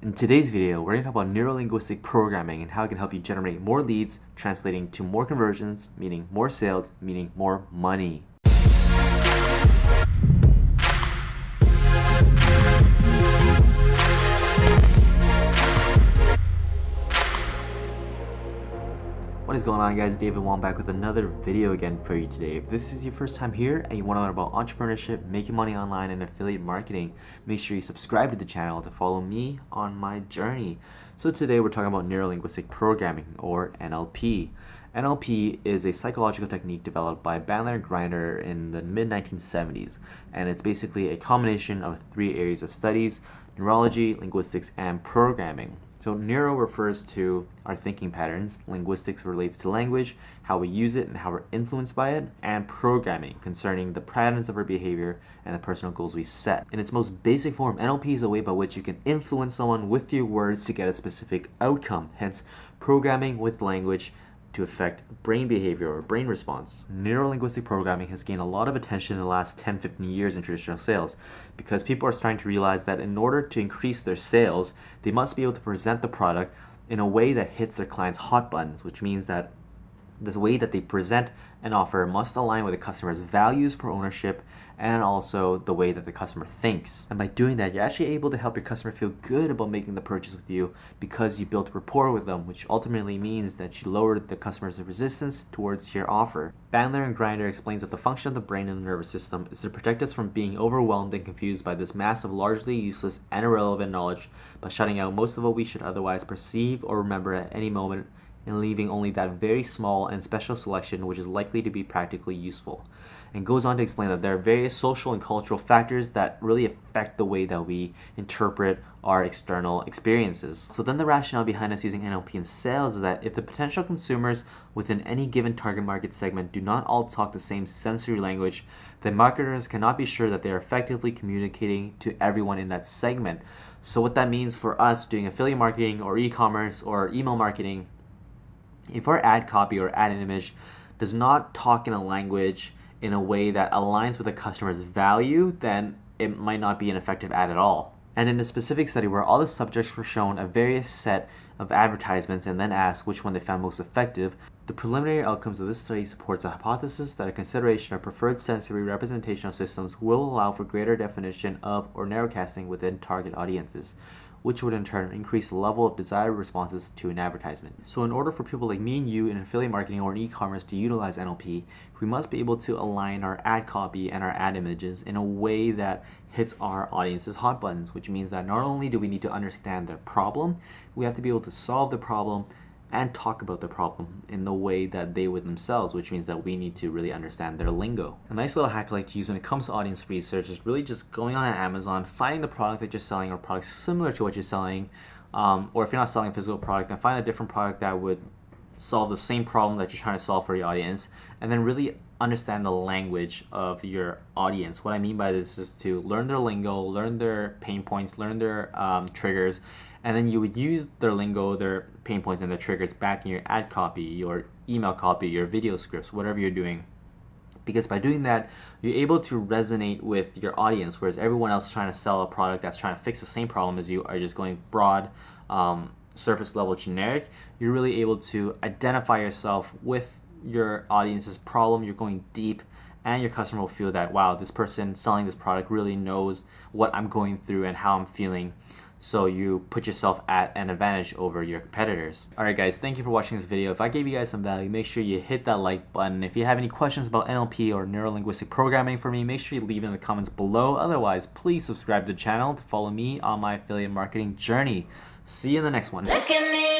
In today's video, we're going to talk about neurolinguistic programming and how it can help you generate more leads, translating to more conversions, meaning more sales, meaning more money. What is going on, guys? David Wong back with another video again for you today. If this is your first time here and you want to learn about entrepreneurship, making money online, and affiliate marketing, make sure you subscribe to the channel to follow me on my journey. So today we're talking about neurolinguistic programming, or NLP. NLP is a psychological technique developed by Bandler and Grinder in the mid-1970s, and it's basically a combination of three areas of studies: neurology, linguistics, and programming. So neuro refers to our thinking patterns, linguistics relates to language, how we use it and how we're influenced by it, and programming concerning the patterns of our behavior and the personal goals we set. In its most basic form, NLP is a way by which you can influence someone with your words to get a specific outcome, hence programming with language to affect brain behavior or brain response. Neurolinguistic programming has gained a lot of attention in the last 10-15 years in traditional sales because people are starting to realize that in order to increase their sales, they must be able to present the product in a way that hits their clients' hot buttons, which means that this way that they present an offer must align with the customer's values for ownership and also the way that the customer thinks. And by doing that, you're actually able to help your customer feel good about making the purchase with you because you built rapport with them, which ultimately means that you lowered the customer's resistance towards your offer. Bandler and Grinder explains that the function of the brain and the nervous system is to protect us from being overwhelmed and confused by this mass of largely useless and irrelevant knowledge by shutting out most of what we should otherwise perceive or remember at any moment and leaving only that very small and special selection which is likely to be practically useful. And goes on to explain that there are various social and cultural factors that really affect the way that we interpret our external experiences. So then the rationale behind us using NLP in sales is that if the potential consumers within any given target market segment do not all talk the same sensory language, then marketers cannot be sure that they are effectively communicating to everyone in that segment. So what that means for us doing affiliate marketing or e-commerce or email marketing, if our ad copy or ad image does not talk in a language in a way that aligns with the customer's value, then it might not be an effective ad at all. And in a specific study where all the subjects were shown a various set of advertisements and then asked which one they found most effective, the preliminary outcomes of this study supports a hypothesis that a consideration of preferred sensory representational systems will allow for greater definition of or narrowcasting within target audiences, which would in turn increase the level of desired responses to an advertisement. So in order for people like me and you in affiliate marketing or in e-commerce to utilize NLP, we must be able to align our ad copy and our ad images in a way that hits our audience's hot buttons, which means that not only do we need to understand their problem, we have to be able to solve the problem and talk about the problem in the way that they would themselves, which means that we need to really understand their lingo. A nice little hack I like to use when it comes to audience research is really just going on Amazon, finding the product that you're selling or products similar to what you're selling, or if you're not selling a physical product, then find a different product that would solve the same problem that you're trying to solve for your audience, and then really understand the language of your audience. What I mean by this is to learn their lingo, learn their pain points, learn their triggers, and then you would use their lingo, their pain points, and their triggers back in your ad copy, your email copy, your video scripts, whatever you're doing. Because by doing that, you're able to resonate with your audience, whereas everyone else trying to sell a product that's trying to fix the same problem as you are just going broad, surface level generic. You're really able to identify yourself with your audience's problem. You're going deep, and your customer will feel that, wow, this person selling this product really knows what I'm going through and how I'm feeling. So you put yourself at an advantage over your competitors. Alright guys, thank you for watching this video. If I gave you guys some value, make sure you hit that like button. If you have any questions about NLP or neurolinguistic programming for me, make sure you leave it in the comments below. Otherwise, please subscribe to the channel to follow me on my affiliate marketing journey. See you in the next one. Look at me.